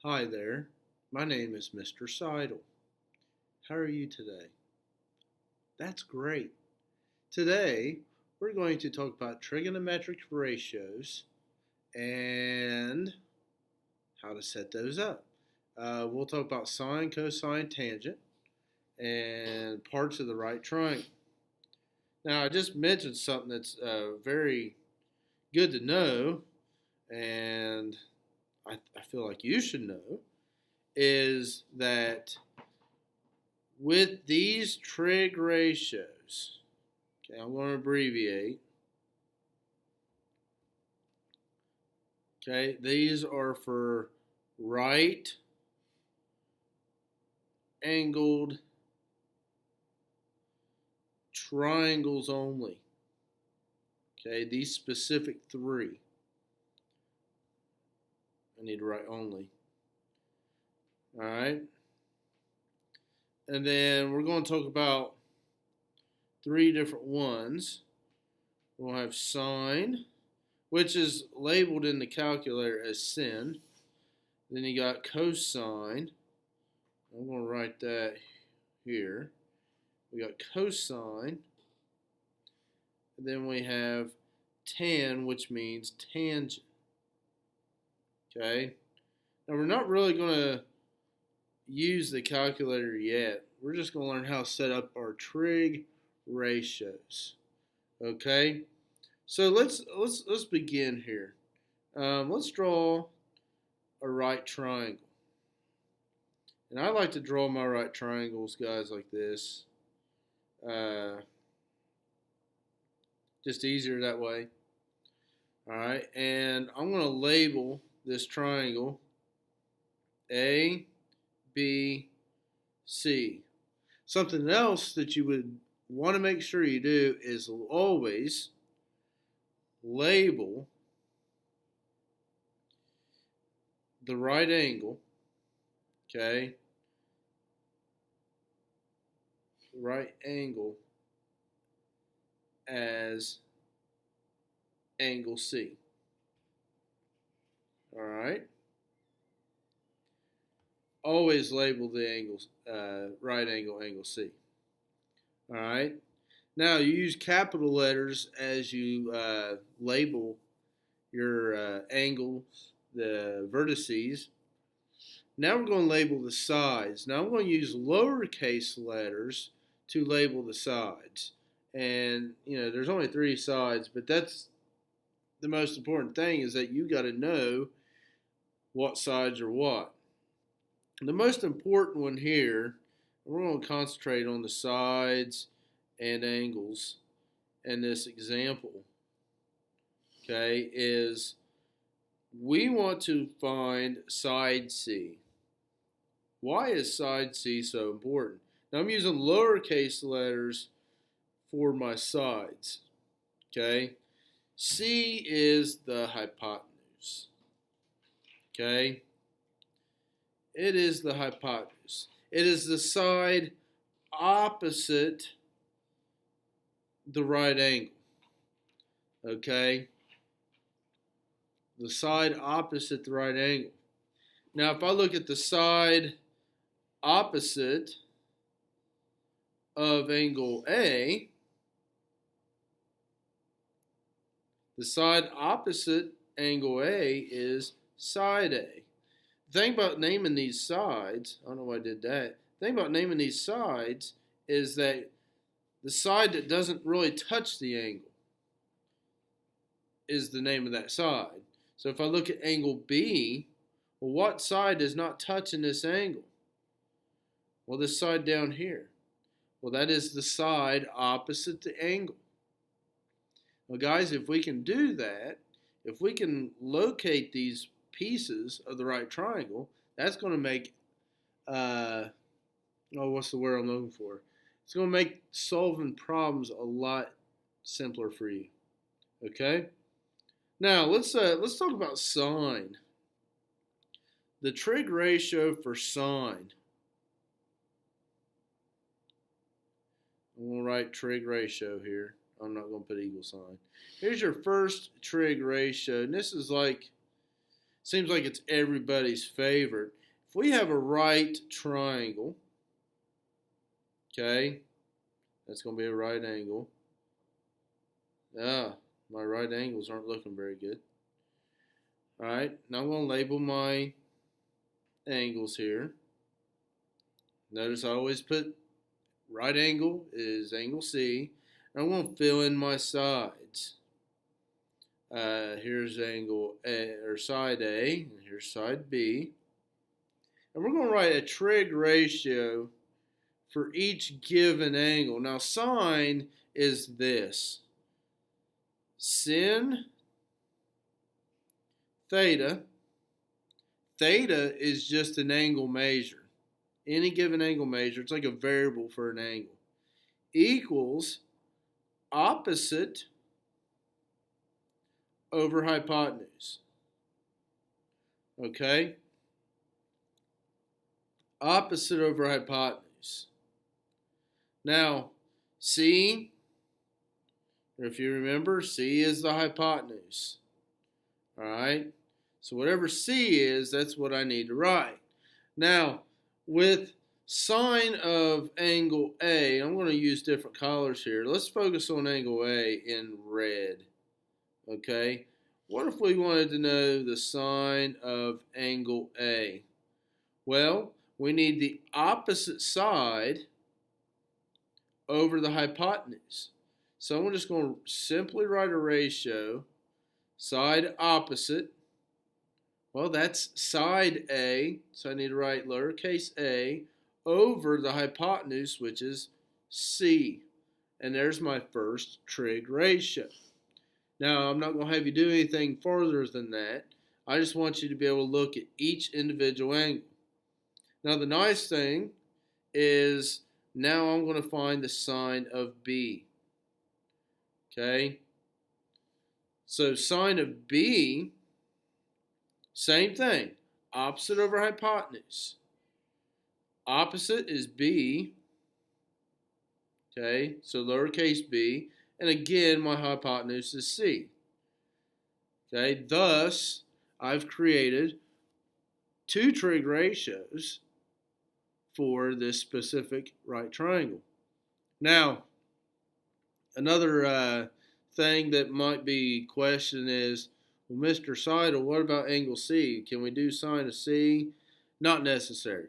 Hi there, my name is Mr. Seidel. How are you today? That's great. Today, we're going to talk about trigonometric ratios and how to set those up. We'll talk about sine, cosine, tangent, and parts of the right triangle. Now, I just mentioned something that's very good to know, and I feel like you should know, is that with these trig ratios, okay, I'm going to abbreviate. Okay, these are for right angled triangles only. Okay, these specific three. I need to write only. All right. And then we're going to talk about three different ones. We'll have sine, which is labeled in the calculator as sin. Then you got cosine. I'm going to write that here. We got cosine. And then we have tan, which means tangent. Okay. Now we're not really going to use the calculator yet. We're just going to learn how to set up our trig ratios. Okay. So let's begin here. Let's draw a right triangle. And I like to draw my right triangles, guys, like this. Just easier that way. All right, and I'm going to label this triangle A, B, C. Something else that you would want to make sure you do is always label the right angle, okay? Right angle as angle C. All right. Always label the angles, right angle, angle C. All right. Now you use capital letters as you label your angles, the vertices. Now we're going to label the sides. Now I'm going to use lowercase letters to label the sides. And, there's only three sides, but that's the most important thing is that you got to know what sides are what. The most important one here, we're going to concentrate on the sides and angles in this example, okay, is we want to find side C. Why is side C so important? Now I'm using lowercase letters for my sides, okay? C is the hypotenuse, okay? It is the hypotenuse. It is the side opposite the right angle, okay? The side opposite the right angle. Now, if I look at the side opposite of angle A, the side opposite angle A is side A. The thing about naming these sides, I don't know why I did that. The thing about naming these sides is that the side that doesn't really touch the angle is the name of that side. So if I look at angle B, well, what side is not touching this angle? Well, this side down here. Well, that is the side opposite the angle. Well, guys, if we can do that, if we can locate these pieces of the right triangle, that's going to make, what's the word I'm looking for? It's going to make solving problems a lot simpler for you. Okay? Now, let's talk about sine. The trig ratio for sine. I'm going to write trig ratio here. I'm not going to put equal sign. Here's your first trig ratio. And this is like Seems like it's everybody's favorite. If we have a right triangle, okay, that's going to be a right angle. My right angles aren't looking very good. All right, now I'm going to label my angles here. Notice I always put right angle is angle C. I'm going to fill in my sides. Here's angle A, or side A, and here's side B. And we're going to write a trig ratio for each given angle. Now, sine is this. Sin theta. Theta is just an angle measure. Any given angle measure, it's like a variable for an angle. Equals opposite over hypotenuse. Okay? Opposite over hypotenuse. Now, C, if you remember, C is the hypotenuse. All right? So whatever C is, that's what I need to write. Now, with sine of angle A, I'm going to use different colors here. Let's focus on angle A in red. Okay? What if we wanted to know the sine of angle A? Well, we need the opposite side over the hypotenuse. So I'm just going to simply write a ratio. Side opposite. Well, that's side A, so I need to write lowercase a over the hypotenuse, which is C. And there's my first trig ratio. Now, I'm not going to have you do anything further than that. I just want you to be able to look at each individual angle. Now, the nice thing is now I'm going to find the sine of B. Okay? So sine of B, same thing. Opposite over hypotenuse. Opposite is B. Okay, so lowercase b. And again, my hypotenuse is C. Okay, thus, I've created two trig ratios for this specific right triangle. Now, another thing that might be questioned is, well, Mr. Seidel, what about angle C? Can we do sine of C? Not necessary.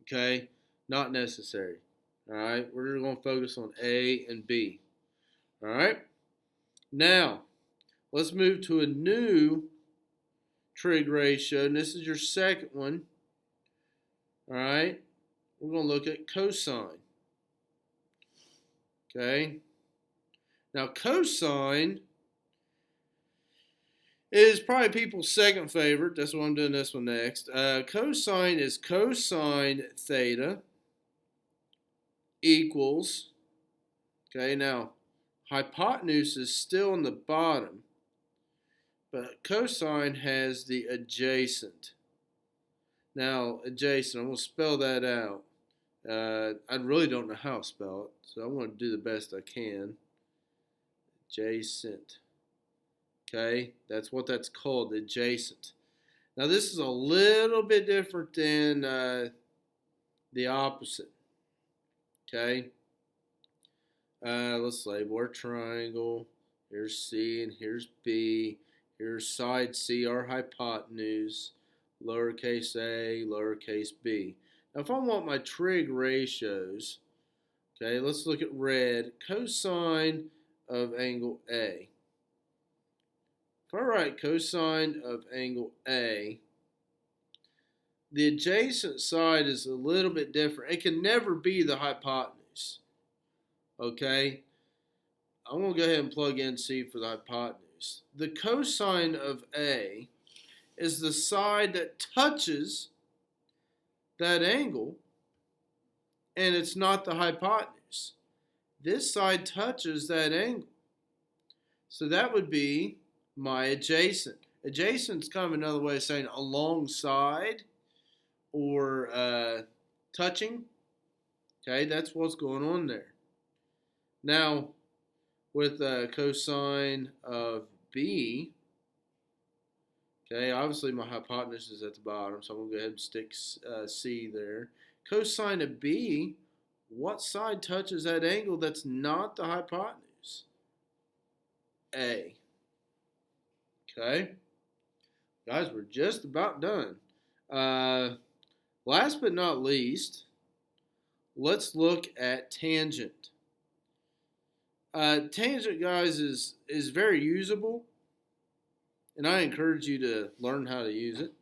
Okay, not necessary. All right, we're going to focus on A and B. All right, now let's move to a new trig ratio, and this is your second one. All right, we're going to look at cosine. Okay, now cosine is probably people's second favorite. That's why I'm doing this one next. Cosine is cosine theta equals, okay, now hypotenuse is still in the bottom, but cosine has the adjacent. Now, adjacent, I'm going to spell that out. I really don't know how to spell it, so I'm going to do the best I can. Adjacent. Okay, that's what that's called, adjacent. Now, this is a little bit different than the opposite. Okay, let's label our triangle. Here's C and here's B. Here's side C, our hypotenuse. Lowercase a, lowercase b. Now, if I want my trig ratios, okay, let's look at red. Cosine of angle A. If I write cosine of angle A, the adjacent side is a little bit different. It can never be the hypotenuse. Okay? I'm going to go ahead and plug in C for the hypotenuse. The cosine of A is the side that touches that angle, and it's not the hypotenuse. This side touches that angle. So that would be my adjacent. Adjacent is kind of another way of saying alongside or touching. Okay, that's what's going on there. Now, with cosine of B, Okay, obviously my hypotenuse is at the bottom, so I'm going to go ahead and stick C there. Cosine of B, what side touches that angle that's not the hypotenuse? A. Okay, guys, we're just about done. Last but not least, let's look at tangent. Tangent, guys, is very usable, and I encourage you to learn how to use it.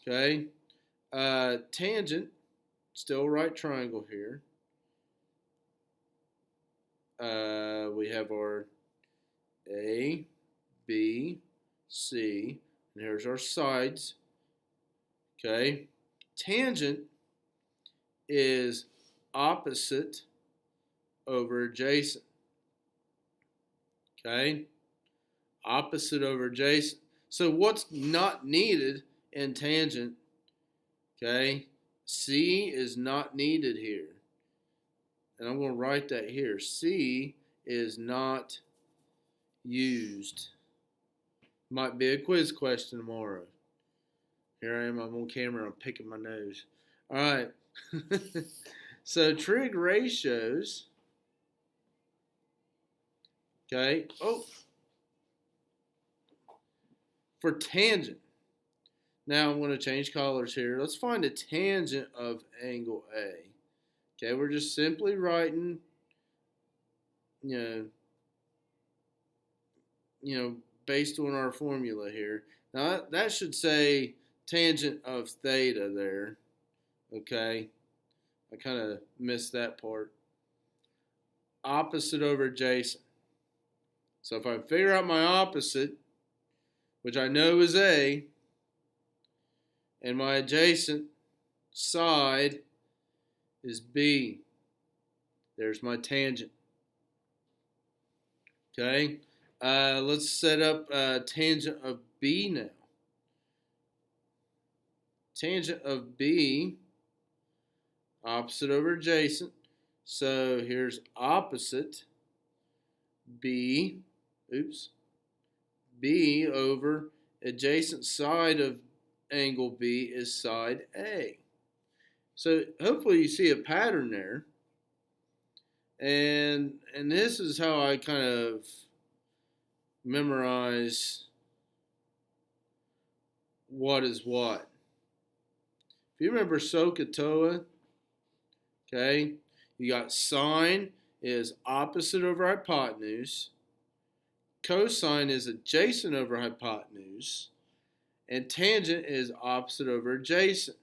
Okay, tangent, still right triangle here. We have our A, B, C, and here's our sides. Okay, tangent is opposite over adjacent. Okay, opposite over adjacent. So what's not needed in tangent? Okay, C is not needed here. And I'm going to write that here. C is not used. Might be a quiz question tomorrow. Here I am, I'm on camera, I'm picking my nose. All right. So trig ratios. Okay. Oh. For tangent. Now I'm going to change colors here. Let's find a tangent of angle A. Okay, we're just simply writing, you know, based on our formula here. Now that should say tangent of theta there. Okay, I kind of missed that part. Opposite over adjacent. So if I figure out my opposite, which I know is A, and my adjacent side is B, there's my tangent. Okay, let's set up a tangent of B now. Tangent of B, opposite over adjacent. So here's opposite B, B over adjacent side of angle B is side A. So hopefully you see a pattern there. And this is how I kind of memorize what is what. If you remember SOHCAHTOA, okay, you got sine is opposite over hypotenuse, cosine is adjacent over hypotenuse, and tangent is opposite over adjacent.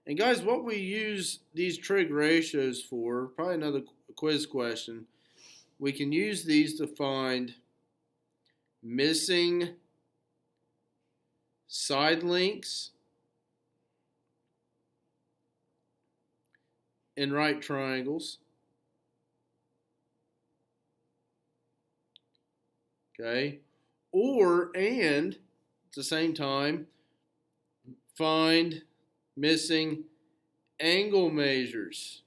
And guys, what we use these trig ratios for, probably another quiz question, we can use these to find missing side lengths in right triangles. Okay, and at the same time, find missing angle measures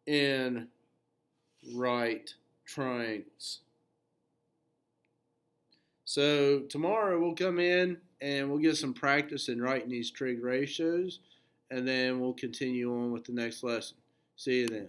in right triangles. So tomorrow we'll come in and we'll get some practice in writing these trig ratios, and then we'll continue on with the next lesson. See you then.